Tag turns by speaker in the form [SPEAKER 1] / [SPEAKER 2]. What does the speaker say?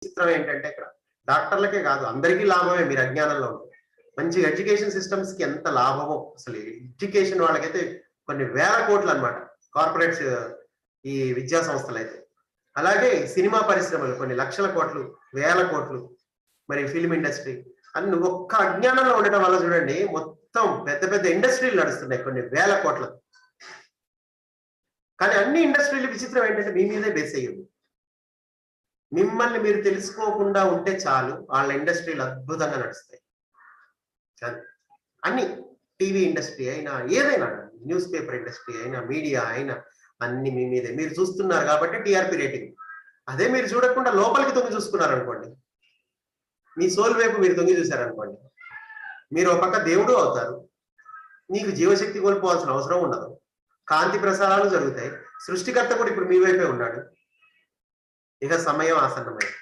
[SPEAKER 1] చిత్రం ఏంటంటే ఇక్కడ డాక్టర్లకే కాదు అందరికీ లాభమే మీరు అజ్ఞానంలో ఉంటే. మంచి ఎడ్యుకేషన్ సిస్టమ్స్ కి ఎంత లాభమో అసలు ఎడ్యుకేషన్ వాళ్ళకైతే కొన్ని వేల కోట్లు అన్నమాట కార్పొరేట్స్ ఈ విద్యా సంస్థలు అయితే. అలాగే సినిమా పరిశ్రమలు కొన్ని లక్షల కోట్లు వేల కోట్లు, మరి ఫిల్మ్ ఇండస్ట్రీ అన్ని ఒక్క అజ్ఞానంలో ఉండటం వల్ల చూడండి మొత్తం పెద్ద పెద్ద ఇండస్ట్రీలు నడుస్తున్నాయి కొన్ని వేల కోట్ల. కానీ అన్ని ఇండస్ట్రీలు విచిత్రం ఏంటంటే మీ మీదే బేస్ అయ్యింది. మిమ్మల్ని మీరు తెలుసుకోకుండా ఉంటే చాలు వాళ్ళ ఇండస్ట్రీలు అద్భుతంగా నడుస్తాయి. అన్ని టీవీ ఇండస్ట్రీ అయినా ఏదైనా న్యూస్ పేపర్ ఇండస్ట్రీ అయినా మీడియా అయినా అన్ని మీ మీదే. మీరు చూస్తున్నారు కాబట్టి టీఆర్పీ రేటింగ్. అదే మీరు చూడకుండా లోపలికి తొంగి చూసుకున్నారు అనుకోండి, మీ సోల్ వైపు మీరు తొంగి చూశారనుకోండి, మీరు ఒక పక్క దేవుడు అవుతారు. నీకు జీవశక్తి కోల్పోవాల్సిన అవసరం ఉండదు. కాంతి ప్రసారాలు జరుగుతాయి. సృష్టికర్త కూడా ఇప్పుడు మీ వైపే ఉన్నాడు. ఇక సమయం ఆసన్నమైంది.